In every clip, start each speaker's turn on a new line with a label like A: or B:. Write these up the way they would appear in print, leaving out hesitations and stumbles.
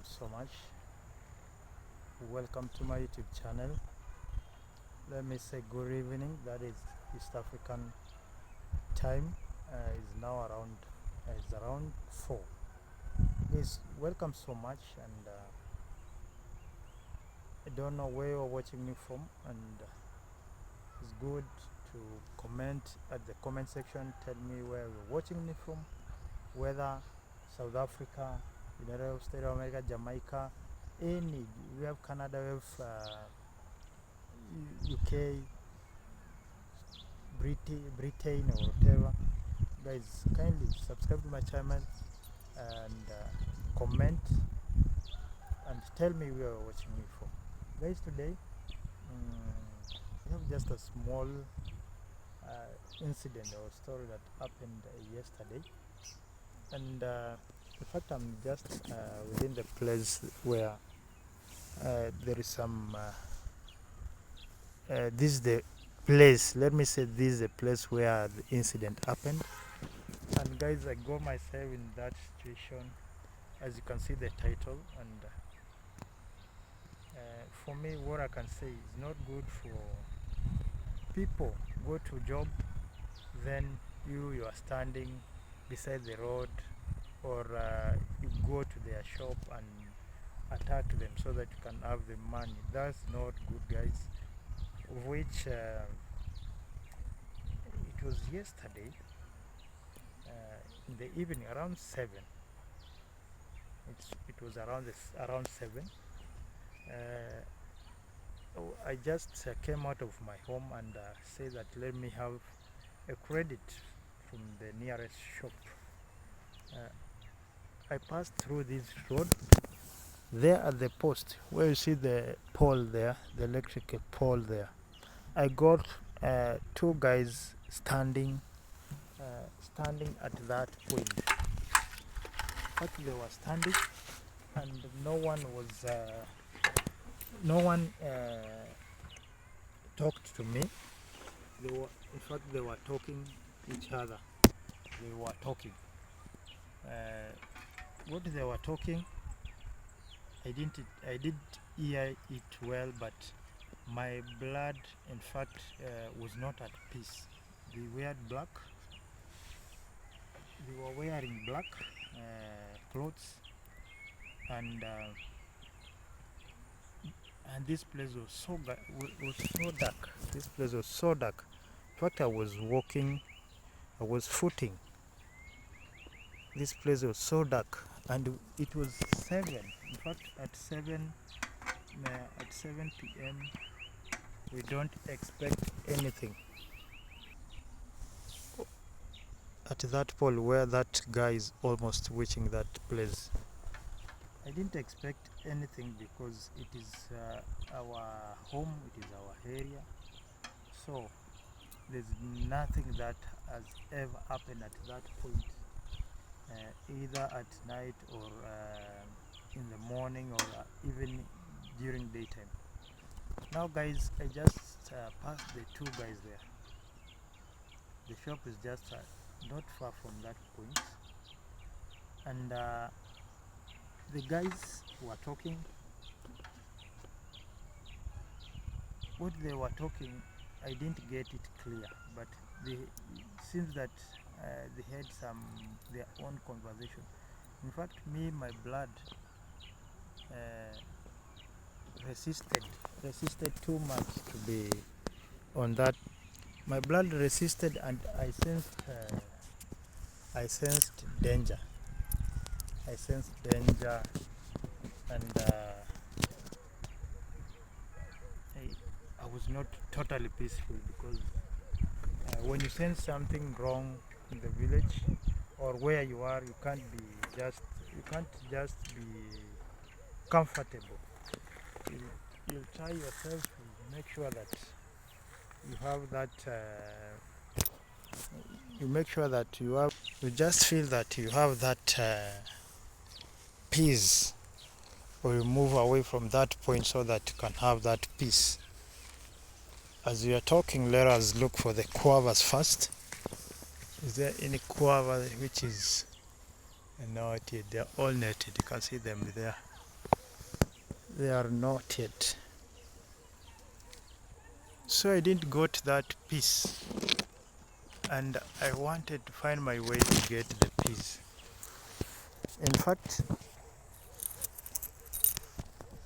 A: so much. Welcome to my YouTube channel. Let me say good evening. That is East African time. Is now around it's around 4. Please welcome so much, and I don't know where you're watching me from, and it's good to comment at the comment section. Tell me where you're watching me from, whether South Africa, United States of America, Jamaica, any. We have Canada, we have UK, Britain or whatever. Guys, kindly subscribe to my channel and comment and tell me where you're watching me from. Guys, today we have just a small incident or story that happened yesterday, and in fact I'm just within the place where there is some this is the place, let me say this is the place where the incident happened. And guys, I got myself in that situation, as you can see the title, and for me what I can say is not good for people go to job, then you are standing beside the road, or you go to their shop and attack them so that you can have the money. That's not good, guys. Of which it was yesterday in the evening around 7. It was around 7. I just came out of my home and said that let me have a credit from the nearest shop. I passed through this road. There at the post where you see the pole there, the electrical pole there, I got two guys standing at that point. But they were standing, and no one talked to me. In fact, they were talking each other. They were talking. What they were talking, I did hear it well, but my blood, in fact, was not at peace. They were black. They were wearing black clothes, and this place was so dark. This place was so dark. In fact, I was footing. This place was so dark, and it was 7. In fact, at 7 p.m. we don't expect anything. At that pole where that guy is almost reaching that place, I didn't expect anything because it is our home, it is our area. So there's nothing that has ever happened at that point, either at night or in the morning, or even during daytime. Now guys, I just passed the two guys there. The shop is just not far from that point, and the guys were talking. What they were talking, I didn't get it clear, but it seems that they had their own conversation. In fact, my blood resisted too much to be on that. My blood resisted, and I sensed danger. And I was not totally peaceful, because when you sense something wrong in the village or where you are, you can't just be comfortable. You'll try yourself to make sure that you have that. You make sure that you just feel that you have that peace, or you move away from that point so that you can have that peace. As we are talking, let us look for the guavas first. Is there any guava which is not yet? They're all netted. You can see them there. They are not yet. So I didn't got that piece, and I wanted to find my way to get the piece. In fact,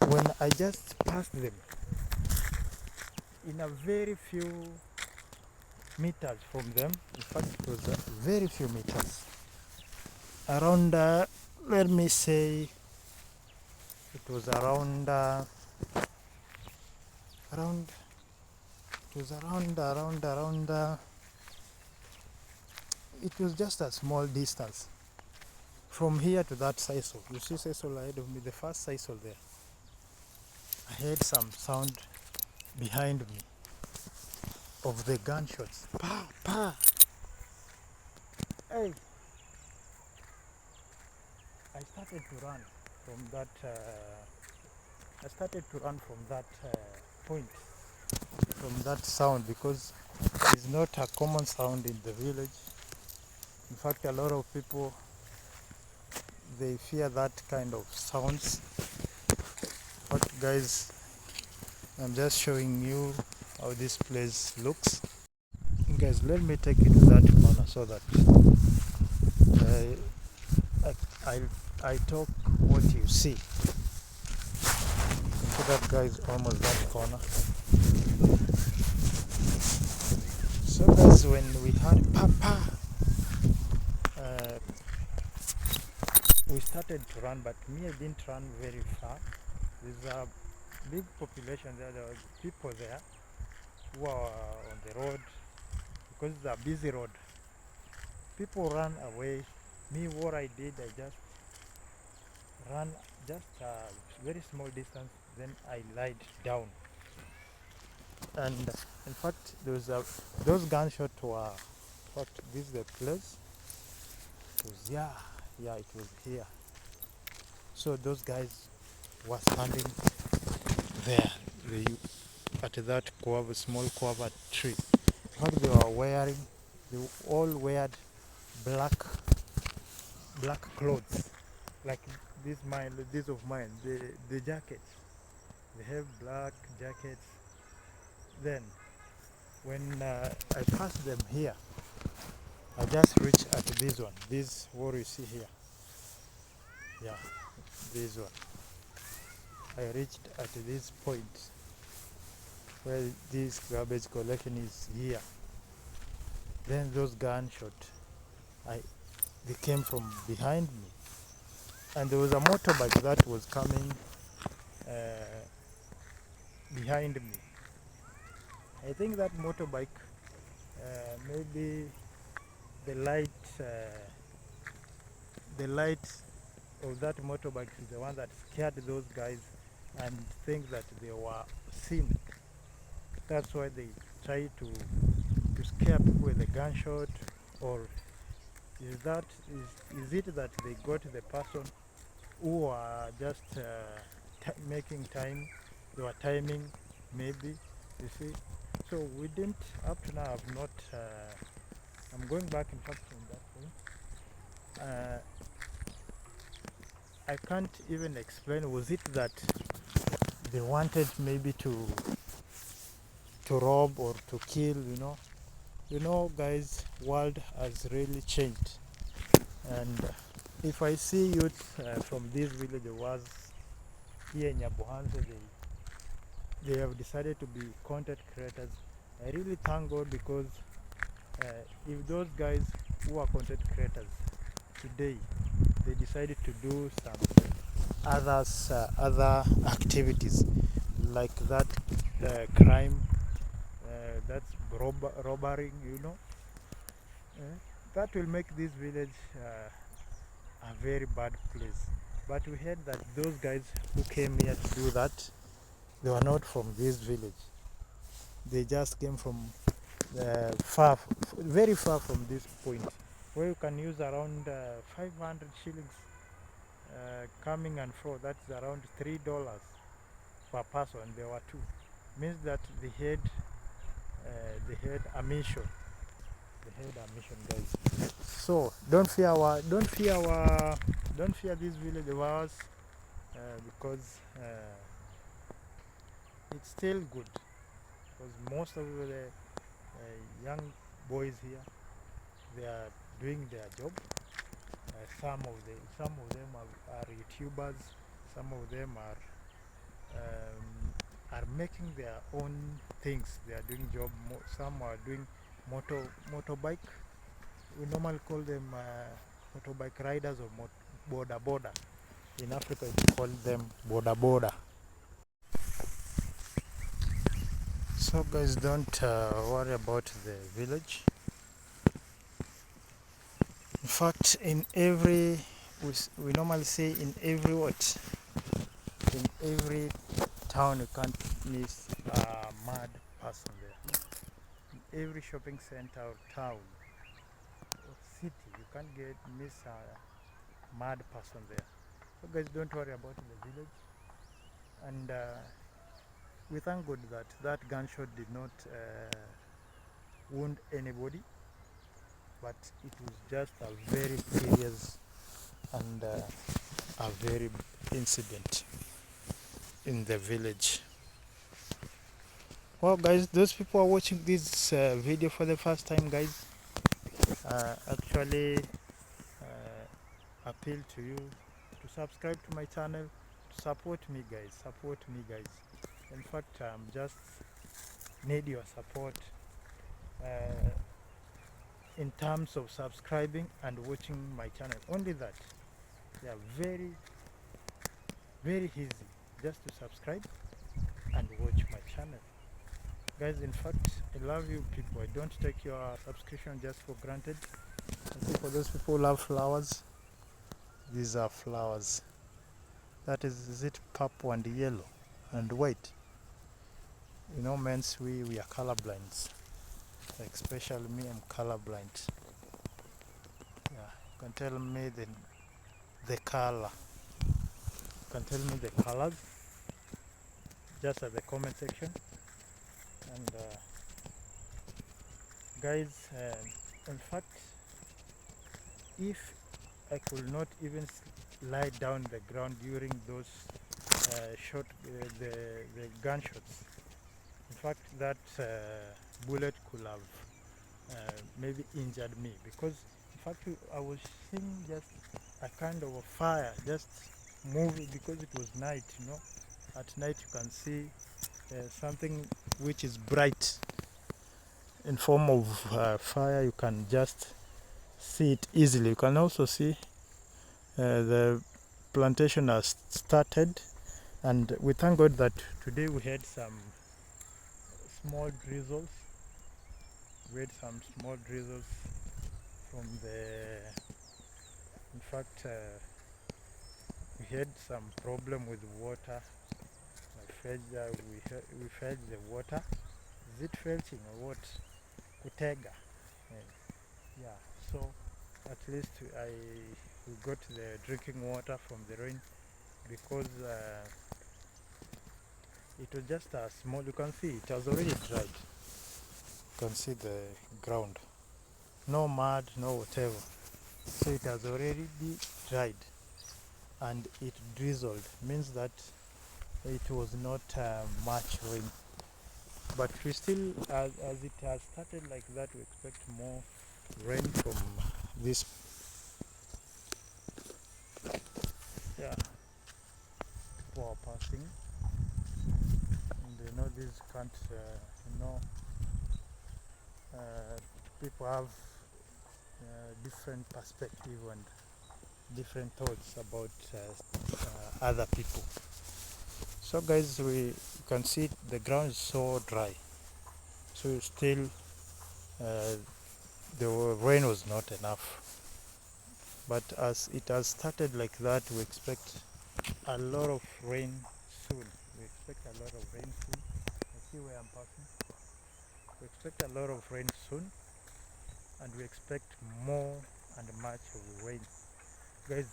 A: when I just passed them, in a very few meters from them, in fact it was very few meters, around, let me say, it was around, it was around, it was just a small distance from here to that sisal. You see sisal ahead of me, the first sisal there. I heard some sound behind me of the gunshots. Pa, pa. Hey, I started to run from that. I started to run from that point, from that sound, because it's not a common sound in the village. In fact, a lot of people, they fear that kind of sounds. But guys, I'm just showing you how this place looks. Guys, let me take you to that corner so that I talk what you see. So that guy is almost that corner. So guys, when we had Papa, we started to run, but me, I didn't run very far. There's a big population there. There were people there who are on the road, because it's a busy road. People ran away. Me, what I did, I just ran just a very small distance, then I lied down. And in fact, those gunshots were, in fact, this is the place. It was, yeah, it was here. So those guys were standing there, at that small guava tree. In fact, they all weared black clothes, like this of mine, the jackets. They have black jackets. Then, when I passed them here, I just reached at this one. This what you see here. Yeah, this one. I reached at this point where this garbage collection is here. Then those gunshots, they came from behind me, and there was a motorbike that was coming behind me. I think that motorbike, maybe the light of that motorbike is the one that scared those guys and think that they were seen. That's why they try to scare people with a gunshot. Or is it that they got the person who are just making time, they were timing, maybe, you see. So we didn't, up to now, I've not, I'm going back, in fact, from that point. I can't even explain, was it that they wanted maybe to rob or to kill, you know guys, world has really changed. And if I see youth from this village was here in Nyabohanse, they have decided to be content creators. I really thank God, because if those guys who are content creators today, they decided to do some other activities like that crime, that's robbery, that will make this village a very bad place. But we heard that those guys who came here to do that, they were not from this village. They just came from very far from this point, where you can use around 500 shillings coming and fro. That's around $3 per person. There were two. Means that they had a mission. They had a mission, guys. So don't fear this village of ours, because it's still good because most of the young boys here, they are doing their job. Some of them are YouTubers. Some of them are making their own things. They are doing job. Some are doing motorbike. We normally call them motorbike riders or border border. In Africa, we call them border border. So guys, don't worry about the village. In fact, in every we normally say in every what in every town you can't miss a mad person there. In every shopping center or town or city, you can't miss a mad person there. So guys, don't worry about the village, and we thank God that that gunshot did not wound anybody, but it was just a very serious and a very incident in the village. Well guys, those people are watching this video for the first time, guys, actually appeal to you to subscribe to my channel, to support me guys. In fact, just need your support uh, in terms of subscribing and watching my channel. Only that. Yeah, very easy, just to subscribe and watch my channel, guys. In fact, I love you people. I don't take your subscription just for granted. And for those people who love flowers, these are flowers. That is it purple and yellow and white? You know, men's we are colorblind. Like especially me, I'm colorblind. Yeah, you can tell me the color. You can tell me the colors just at the comment section. And guys, in fact, if I could not even lie down the ground during those the gunshots, in fact, that bullet could have maybe injured me, because in fact I was seeing just a kind of a fire just moving, because it was night, you know. At night you can see something which is bright in form of fire. You can just see it easily. You can also see the plantation has started, and we thank God that today we had some small drizzles. We had some small drizzles from the, in fact, we had some problem with water. We fetched the water. Is it felching or what? Kutega. Yeah. So at least we got the drinking water from the rain, because it was just a small. You can see it has already dried. You can see the ground. No mud, no whatever. So it has already dried, and it drizzled. Means that it was not much rain. But we still, as it has started like that, we expect more rain from this. Yeah, people are passing, and you know this can't. You know, people have different perspective and different thoughts about other people. So guys, we can see the ground is so dry, so still the rain was not enough. But as it has started like that, we expect a lot of rain soon. We expect a lot of rain soon. I see where I'm passing. We expect a lot of rain soon, and we expect more and much of rain, guys.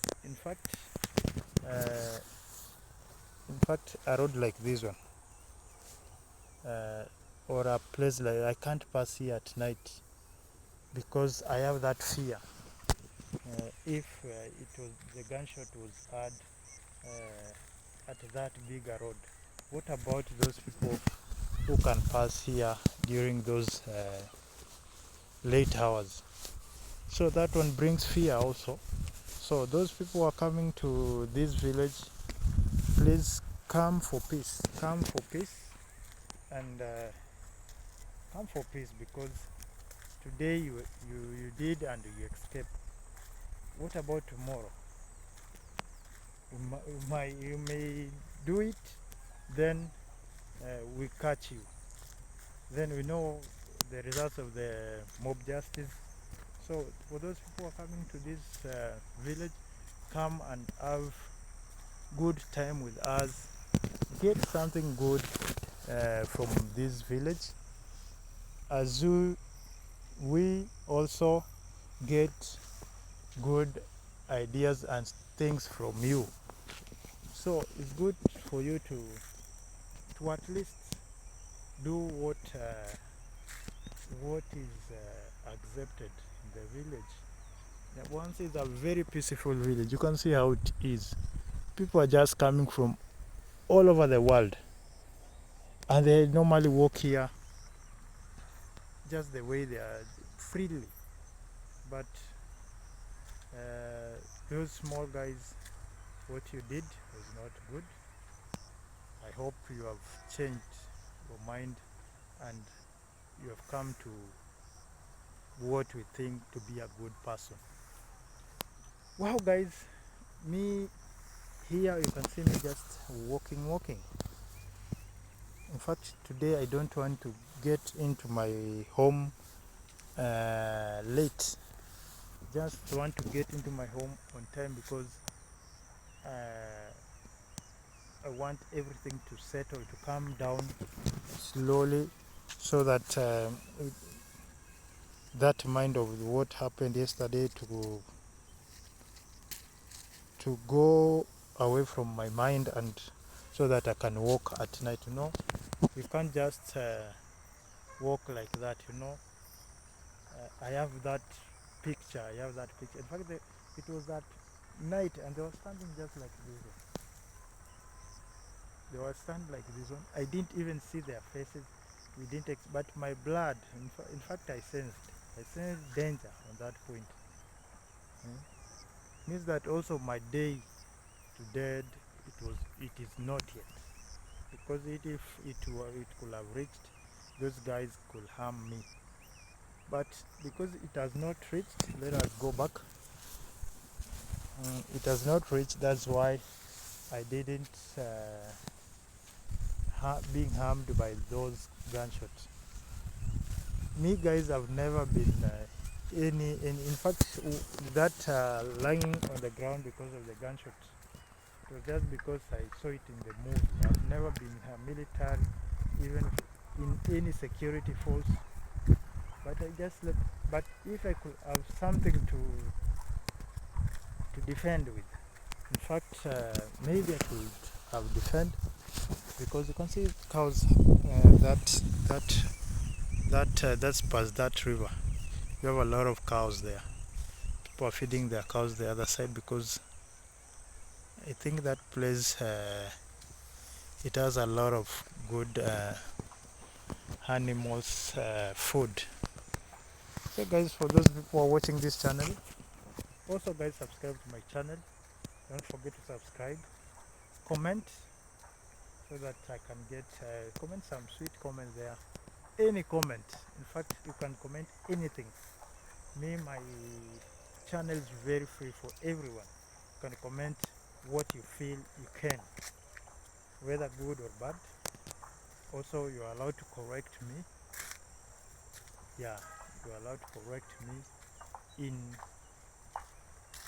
A: Uh, in fact, a road like this one, or a place like, I can't pass here at night, because I have that fear. If the gunshot was heard at that bigger road, what about those people who can pass here during those late hours? So that one brings fear also. So those people who are coming to this village, please come for peace. Come for peace, and come for peace, because today you did and you escaped. What about tomorrow? You may do it, then we catch you. Then we know the results of the mob justice. So for those people who are coming to this village, come and have good time with us. Get something good from this village, as we also get good ideas and things from you. So it's good for you to at least do what is accepted in the village. Once it's a very peaceful village. You can see how it is. People are just coming from all over the world, and they normally walk here just the way they are, freely. But those small guys, what you did was not good. I hope you have changed your mind and you have come to what we think to be a good person. Wow, guys, me here, you can see me just walking. In fact, today I don't want to get into my home late. Just want to get into my home on time, because I want everything to settle, to calm down slowly, so that that mind of what happened yesterday to go away from my mind, and so that I can walk at night. You can't just walk like that. I have that picture. In fact, it was at night, and they were standing just like this one. They were standing like this one. I didn't even see their faces. We didn't, but my blood. In fact, I sensed danger on that point. Means that also my day to dead, it is not yet, because if it could have reached, those guys could harm me. But because it has not reached, let us go back. It has not reached, that's why I didn't being harmed by those gunshots. Me, guys, I've never been in fact, that lying on the ground because of the gunshot, it was just because I saw it in the movie. I've never been military, even in any security force, but I just left. But if I could have something to defend with, in fact, maybe I could have defend, because you can see cows that's past that river. You have a lot of cows there. People are feeding their cows the other side, because I think that place it has a lot of good animals food. So guys, for those people who are watching this channel, also guys, subscribe to my channel. Don't forget to subscribe, comment, so that I can get comment some sweet comment there. Any comment, in fact, you can comment anything. My channel is very free for everyone. You can comment what you feel you can, whether good or bad. Also, you are allowed to correct me. Yeah, you are allowed to correct me in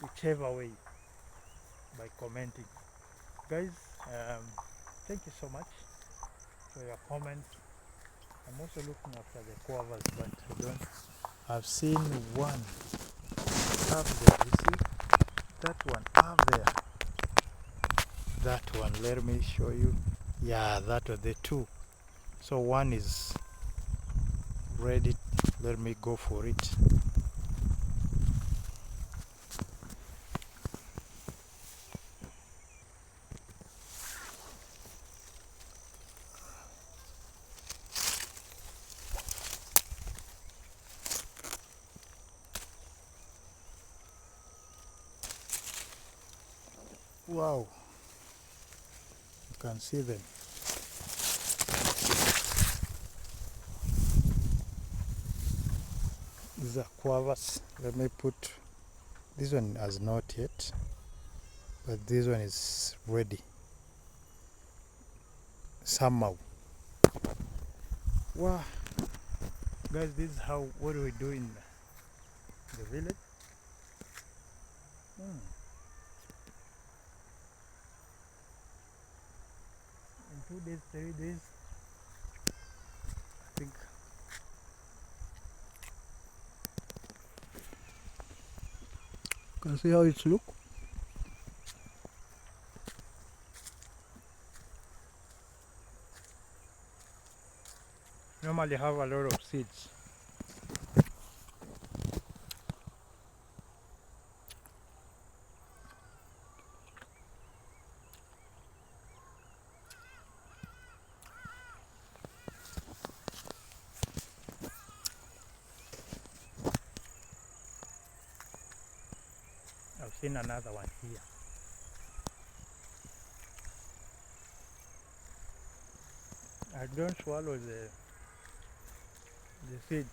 A: whichever way, by commenting. Guys, thank you so much for your comments. I'm also looking after the koalas, but I don't. I've seen one up there. You see that one up there? That one. Let me show you. Yeah, that was the two. So one is ready. Let me go for it. Wow, you can see them. These are quavers. Let me put this one as not yet, but this one is ready somehow. Wow, guys, this is how what do we do in the village. In 2 days, 3 days, I think. You can see how it looks. Normally have a lot of seeds. I've seen another one here. I don't swallow the seed.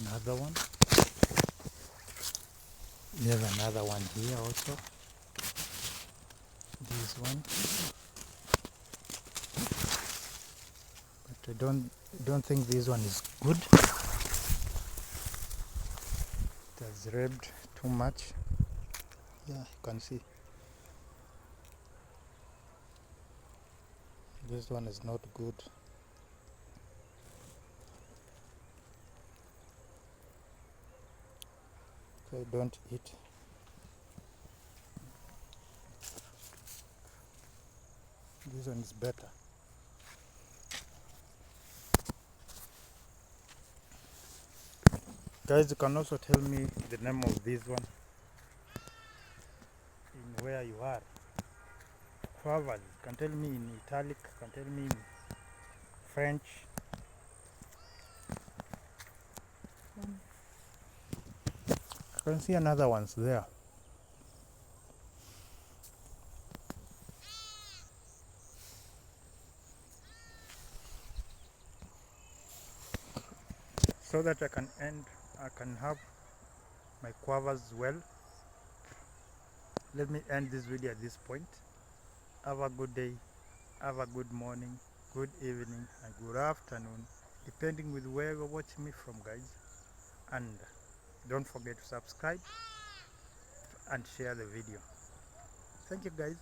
A: Another one. There's another one here also. This one. But I don't think this one is good. It has rubbed too much. Yeah, you can see. This one is not good. So I don't eat. This one is better. Guys, you can also tell me the name of this one in where you are. Quavers, you can tell me in Italic, you can tell me in French. I can see another one's there. So that I can have my quavers well. Let me end this video at this point. Have a good day, have a good morning, good evening, and good afternoon, depending with where you're watching me from, guys. And don't forget to subscribe and share the video. Thank you, guys.